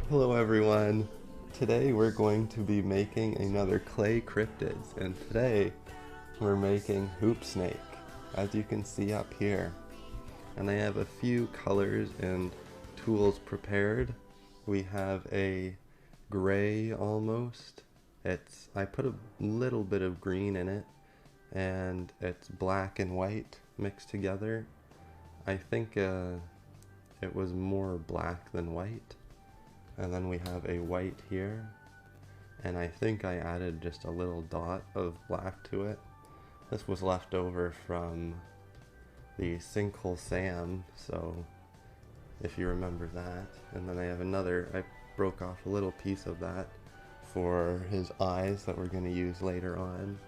Hello everyone! Today we're going to be making another clay cryptids, and today we're making hoop snake, as you can see up here. And I have a few colors and tools prepared. We have a gray almost. I put a little bit of green in it, and it's black and white mixed together. I think it was more black than white. And then we have a white here, and I think I added just a little dot of black to it. This was left over from the Sinkhole Sam, so if you remember that. And then I have another, I broke off a little piece of that for his eyes that we're going to use later on,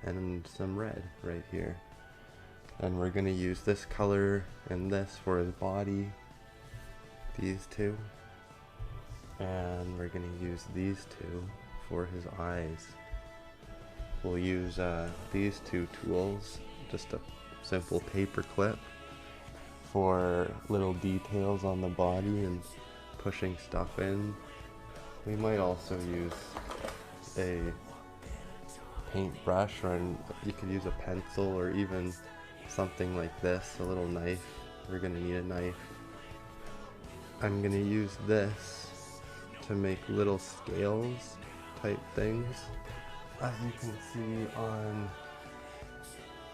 and some red right here. And we're going to use this color and this for his body, these two. And we're going to use these two for his eyes. We'll use these two tools, just a simple paper clip for little details on the body and pushing stuff in. We might also use a paintbrush, or you could use a pencil, or even something like this, a little knife. We're going to need a knife. I'm going to use this to make little scales type things. As you can see on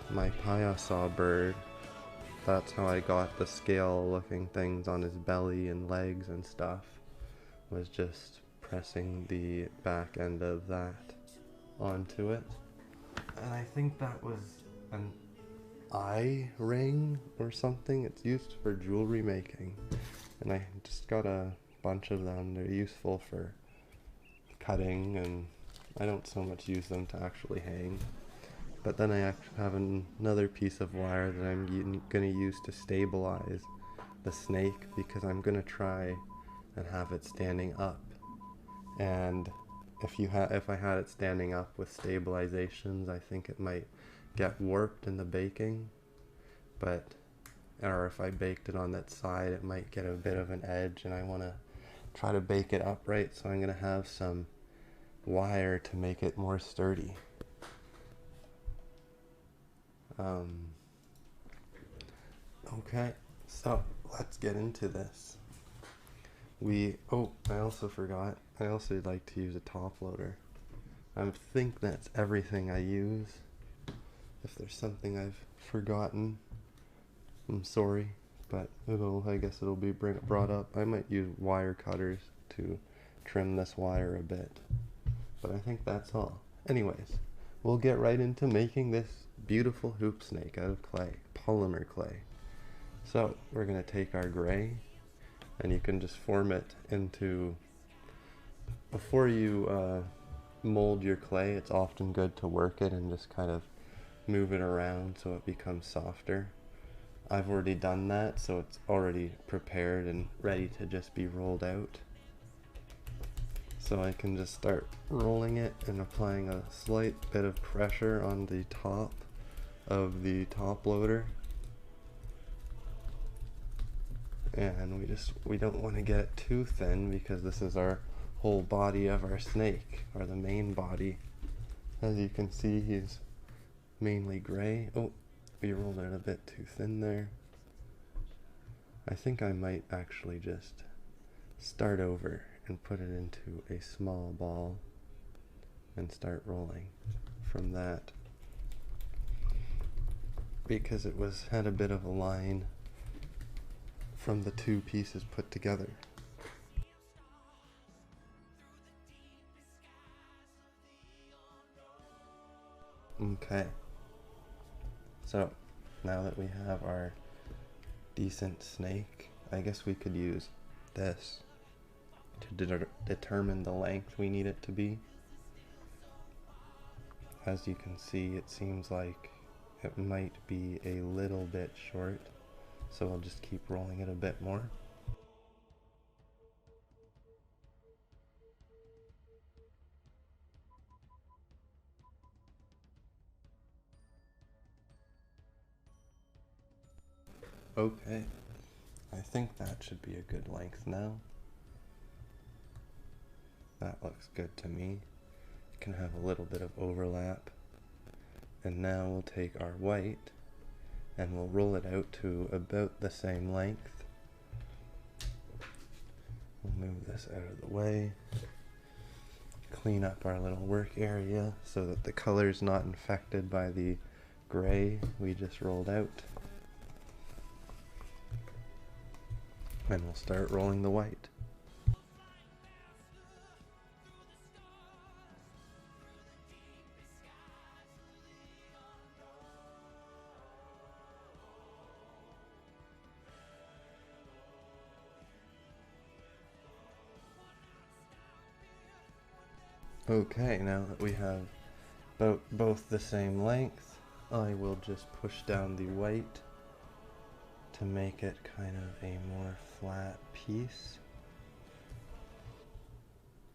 my Payasaw bird, that's how I got the scale looking things on his belly and legs and stuff, was just pressing the back end of that onto it. And I think that was an eye ring or something. It's used for jewelry making, and I just got a bunch of them. They're useful for cutting, and I don't so much use them to actually hang. But then I have another piece of wire that I'm going to use to stabilize the snake, because I'm going to try and have it standing up. And if I had it standing up with stabilizations, I think it might get warped in the baking. Or if I baked it on that side, it might get a bit of an edge, and I want to try to bake it upright, so I'm going to have some wire to make it more sturdy. Okay, so let's get into this. I also forgot, I also like to use a top loader. I think that's everything I use. If there's something I've forgotten, I'm sorry. But I guess it'll be brought up. I might use wire cutters to trim this wire a bit, but I think that's all. Anyways, we'll get right into making this beautiful hoop snake out of clay, polymer clay. So we're going to take our gray, and you can just form it into, before you mold your clay, it's often good to work it and just kind of move it around so it becomes softer. I've already done that, so it's already prepared and ready to just be rolled out. So I can just start rolling it and applying a slight bit of pressure on the top of the top loader. And we don't want to get it too thin, because this is our whole body of our snake, or the main body. As you can see, he's mainly gray. Oh, we rolled it a bit too thin there. I think I might actually just start over and put it into a small ball and start rolling from that, because it had a bit of a line from the two pieces put together. Okay, so now that we have our decent snake, I guess we could use this to determine the length we need it to be. As you can see, it seems like it might be a little bit short, so I'll just keep rolling it a bit more. Okay, I think that should be a good length now. looks good to me. It can have a little bit of overlap. And now we'll take our white and we'll roll it out to about the same length. We'll move this out of the way. Clean up our little work area so that the color's not infected by the gray we just rolled out. And we'll start rolling the white. Okay, now that we have both the same length, I will just push down the white to make it kind of a more flat piece,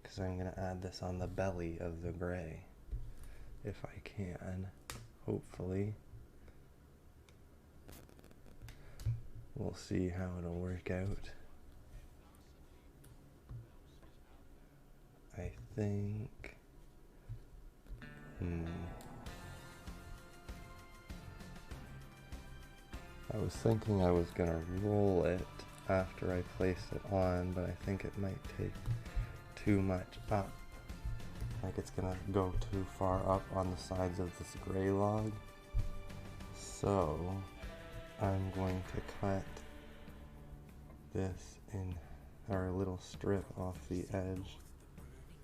because I'm going to add this on the belly of the gray, if I can, hopefully. We'll see how it'll work out. I think, I was thinking I was gonna roll it after I place it on, but I think it might take too much up. Like it's gonna go too far up on the sides of this gray log. So I'm going to cut this in, or a little strip off the edge,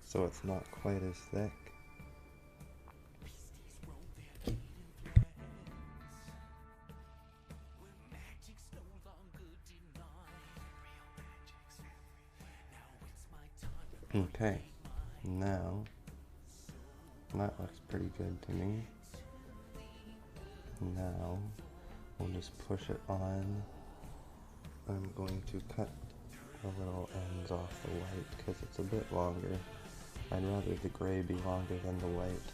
so it's not quite as thick. Okay, now that looks pretty good to me. Now we'll just push it on. I'm going to cut the little ends off the white because it's a bit longer. I'd rather the gray be longer than the white.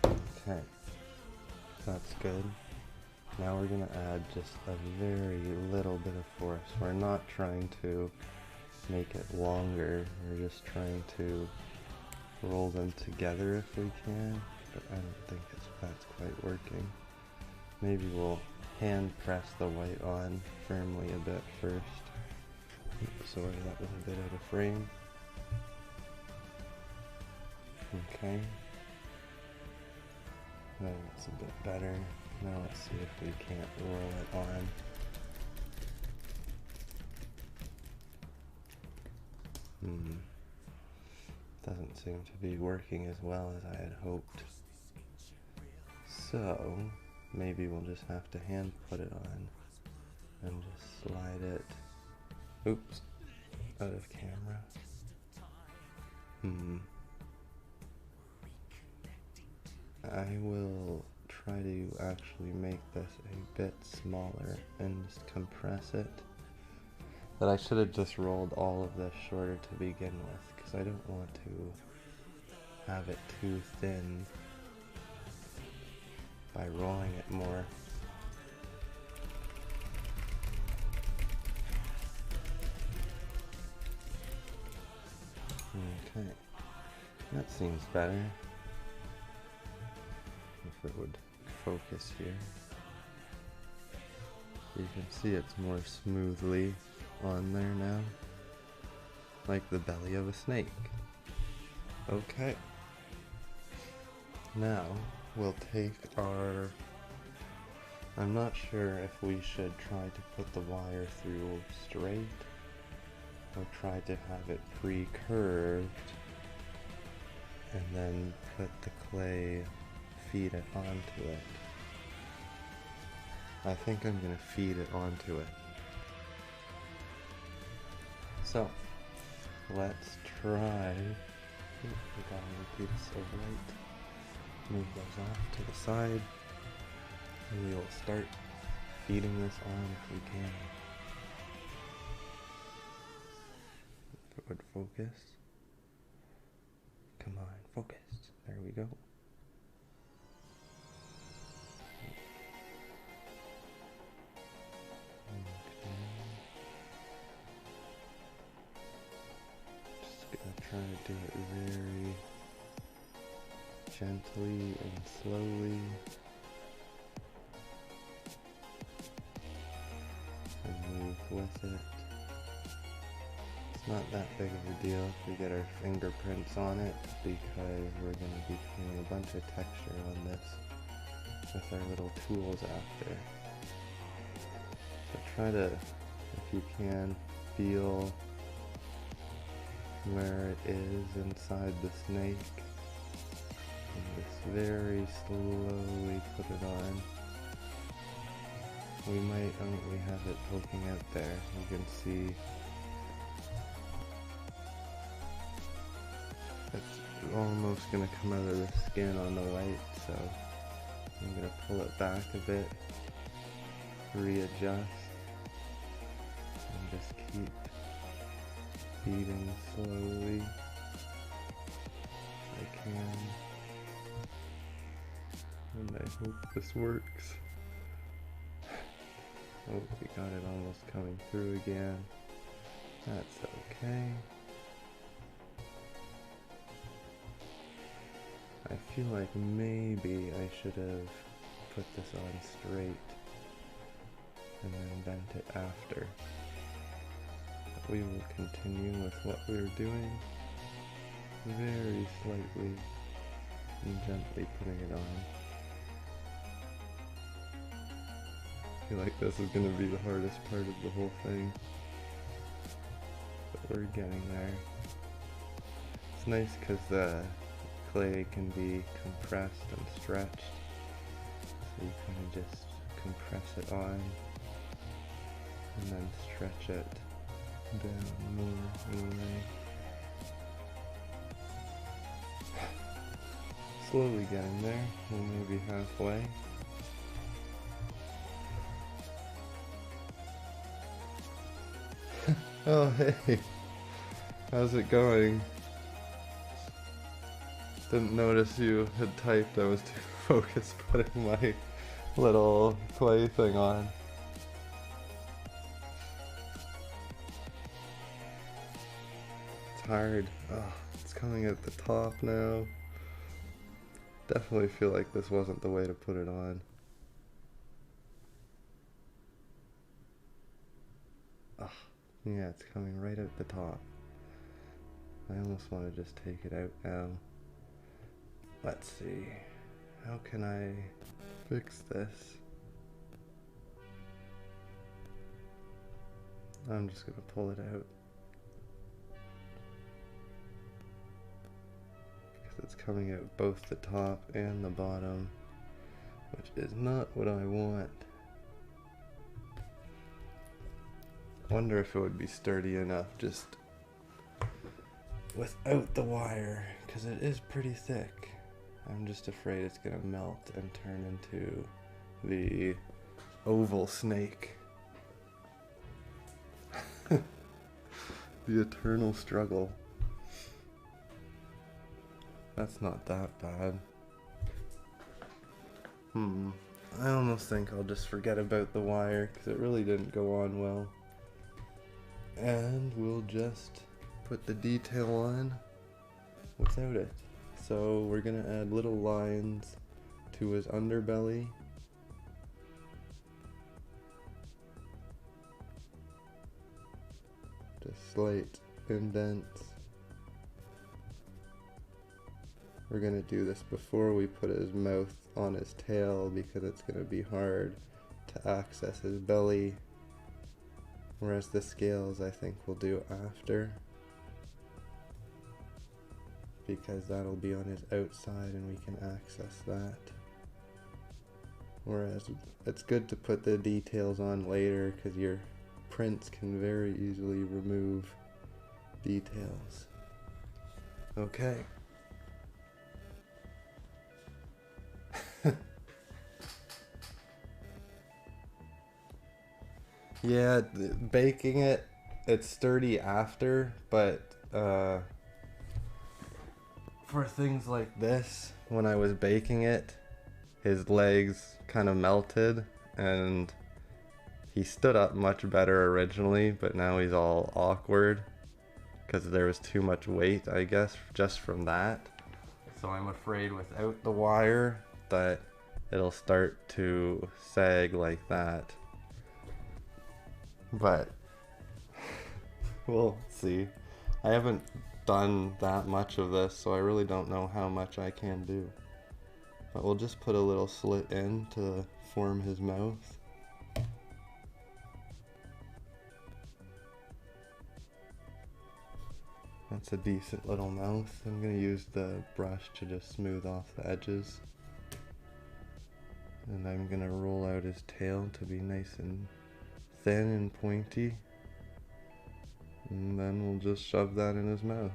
Okay, that's good. Now we're going to add just a very little bit of force. We're not trying to make it longer, we're just trying to roll them together if we can, but I don't think that's quite working. Maybe we'll hand press the white on firmly a bit first. Sorry, that was a bit out of frame. Okay. That's a bit better. Now let's see if we can't roll it on. Doesn't seem to be working as well as I had hoped. So maybe we'll just have to hand put it on and just slide it, oops, out of camera. I will try to actually make this a bit smaller and just compress it. But I should have just rolled all of this shorter to begin with, because I don't want to have it too thin by rolling it more. Okay, that seems better. If it would focus here. You can see it's more smoothly on there now, like the belly of a snake. Okay, now we'll take our, I'm not sure if we should try to put the wire through straight or try to have it pre-curved and then put the clay, feed it onto it. I think I'm going to feed it onto it. So, let's try, we got a piece of white, move those off to the side, and we will start feeding this on if we can. If it would focus. Come on, focus. There we go. try to do it very gently and slowly. And move with it. It's not that big of a deal if we get our fingerprints on it, because we're going to be putting a bunch of texture on this with our little tools after. So try to, if you can, feel where it is inside the snake, and just very slowly put it on. We might, we have it poking out there. You can see it's almost going to come out of the skin on the white, so I'm going to pull it back a bit, readjust, and just keep beating slowly as I can. And I hope this works. Oh, we got it almost coming through again. That's okay. I feel like maybe I should have put this on straight and then bent it after. But we will continue with what we're doing, very slightly and gently putting it on. I feel like this is going to be the hardest part of the whole thing, but we're getting there. It's nice because the clay can be compressed and stretched, so you kind of just compress it on and then stretch it down more and away. Slowly getting there, we're maybe halfway. Oh hey, how's it going? Didn't notice you had typed. I was too focused putting my little clay thing on. It's hard. Oh, it's coming at the top now. Definitely feel like this wasn't the way to put it on. Oh, yeah, it's coming right at the top. I almost want to just take it out now. Let's see, how can I fix this? I'm just gonna pull it out, because it's coming out both the top and the bottom, which is not what I want. I wonder if it would be sturdy enough just without the wire, because it is pretty thick. I'm just afraid it's gonna melt and turn into the oval snake. The eternal struggle. That's not that bad. I almost think I'll just forget about the wire, because it really didn't go on well. And we'll just put the detail on without it. So we're gonna add little lines to his underbelly. Just slight indents. We're gonna do this before we put his mouth on his tail, because it's gonna be hard to access his belly. Whereas the scales I think we'll do after, because that'll be on his outside and we can access that. Whereas it's good to put the details on later, because your prints can very easily remove details. Okay. Yeah, baking it, it's sturdy after, but for things like this, when I was baking it, his legs kind of melted, and he stood up much better originally, but now he's all awkward. because there was too much weight, I guess, just from that. So I'm afraid without the wire that it'll start to sag like that. But we'll see. I haven't done that much of this, so I really don't know how much I can do. But we'll just put a little slit in to form his mouth. That's a decent little mouth. I'm going to use the brush to just smooth off the edges. And I'm going to roll out his tail to be nice and thin and pointy. And then we'll just shove that in his mouth.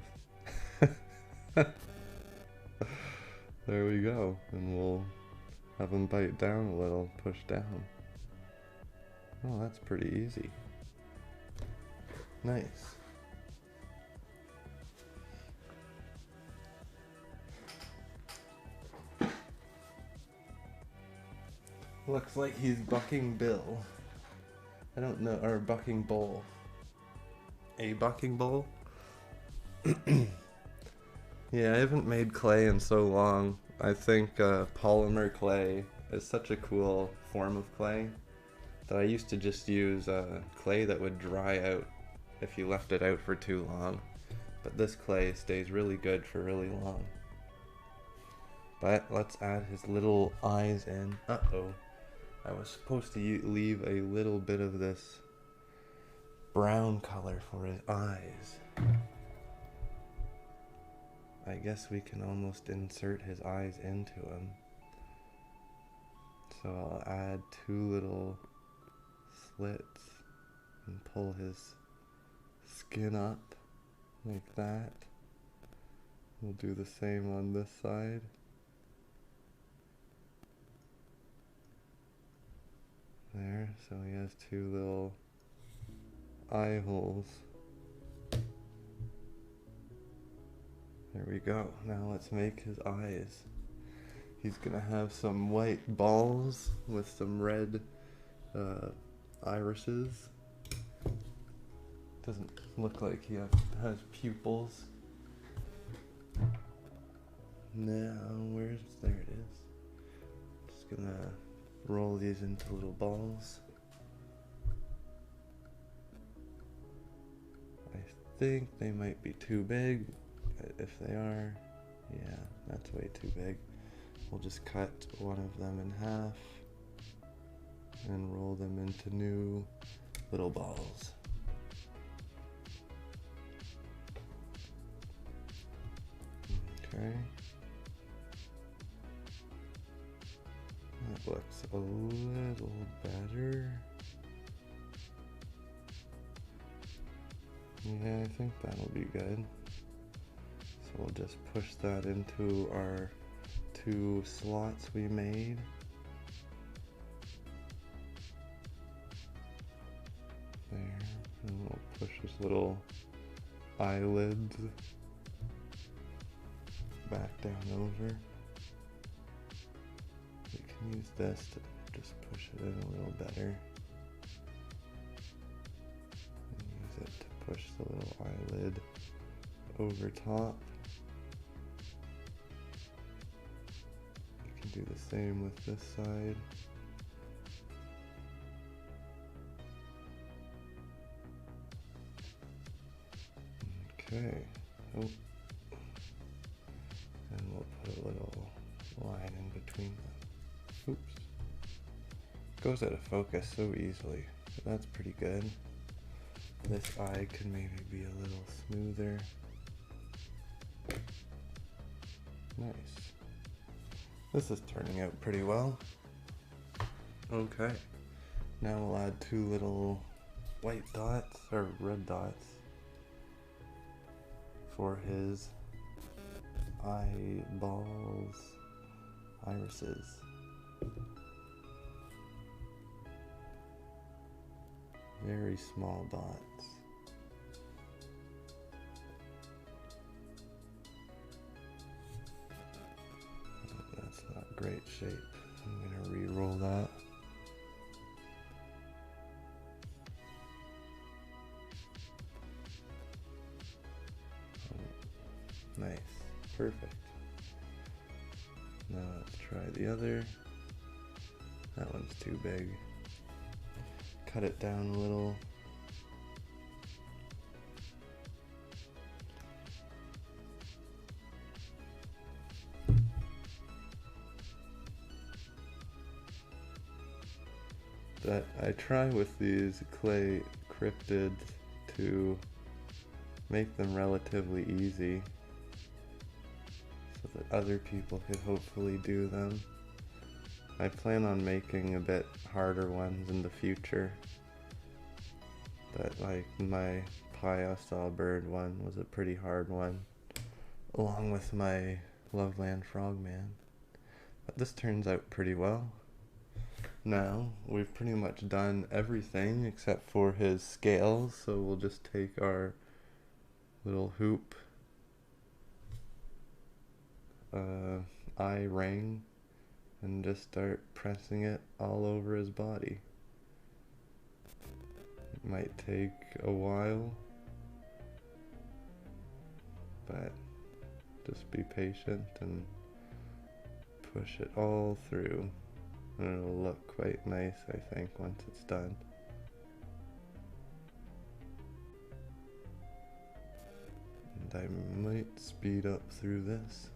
There we go. And we'll have him bite down a little, push down. Oh, that's pretty easy. Nice. Looks like he's bucking Bill. I don't know, or bucking Bull. A bucking bull? Yeah, I haven't made clay in so long. I think polymer clay is such a cool form of clay that I used to just use clay that would dry out if you left it out for too long. But this clay stays really good for really long. But let's add his little eyes in. Uh-oh. I was supposed to leave a little bit of this brown color for his eyes. I guess we can almost insert his eyes into him. So I'll add 2 little slits and pull his skin up like that. We'll do the same on this side. There, so he has 2 little eye holes. There we go. Now let's make his eyes. He's gonna have some white balls with some red irises. Doesn't look like he has pupils. Now, there it is. Just gonna roll these into little balls. I think they might be too big. If they are, yeah, that's way too big. We'll just cut one of them in half and roll them into new little balls. Okay. That looks a little better. Yeah, I think that'll be good. So we'll just push that into our 2 slots we made. There, and we'll push his little eyelids back down over. We can use this to just push it in a little better. And use it to push the little eyelid over top. You can do the same with this side. Okay. Oh. And we'll put a little line in between them. Oops. Goes out of focus so easily, but that's pretty good. This eye can maybe be a little smoother. Nice. This is turning out pretty well. Okay. Now we'll add 2 little white dots, or red dots, for his eyeballs, irises. Very small dots. That's not great shape. I'm gonna re-roll that. Perfect. Now let's try the other. That one's too big. Cut it down a little. But I try with these clay cryptids to make them relatively easy so that other people could hopefully do them. I plan on making a bit harder ones in the future, but like my Pyosol bird one was a pretty hard one, along with my Loveland Frogman. But this turns out pretty well. Now, we've pretty much done everything except for his scales, so we'll just take our little hoop eye ring and just start pressing it all over his body. It might take a while, but just be patient and push it all through. And it'll look quite nice, I think, once it's done. And I might speed up through this.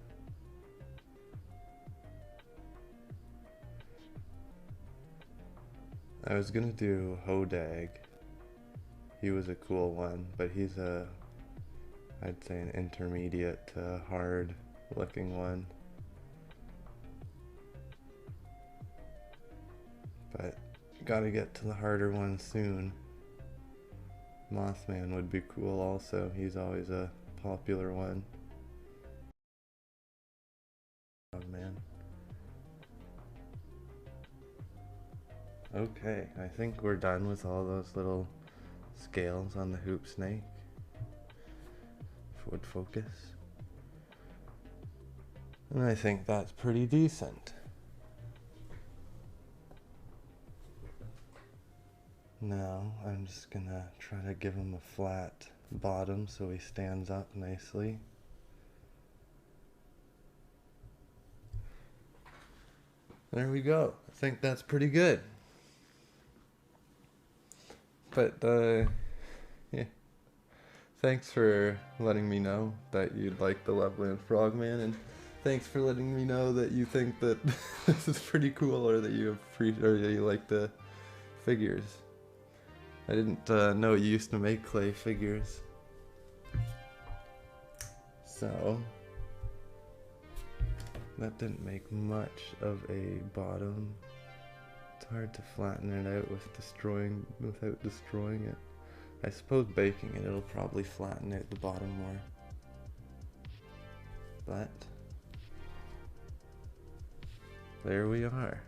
I was gonna do Hodag. He was a cool one, but he's I'd say an intermediate to hard looking one. But gotta get to the harder one soon. Mothman would be cool also. He's always a popular one. Oh man. Okay, I think we're done with all those little scales on the hoop snake. If it would focus. And I think that's pretty decent. Now I'm just gonna try to give him a flat bottom so he stands up nicely. There we go. I think that's pretty good. But yeah. Thanks for letting me know that you'd like the Loveland Frogman, and thanks for letting me know that you think that this is pretty cool, or that you you like the figures. I didn't know you used to make clay figures. So, that didn't make much of a bottom. It's hard to flatten it out without destroying it. I suppose baking it, it'll probably flatten out the bottom more. But, there we are.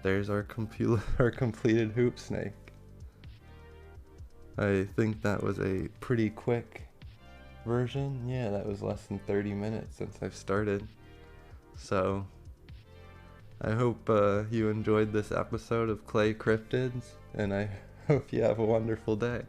There's our completed hoop snake. I think that was a pretty quick version. Yeah, that was less than 30 minutes since I've started. So, I hope you enjoyed this episode of Clay Cryptids, and I hope you have a wonderful day.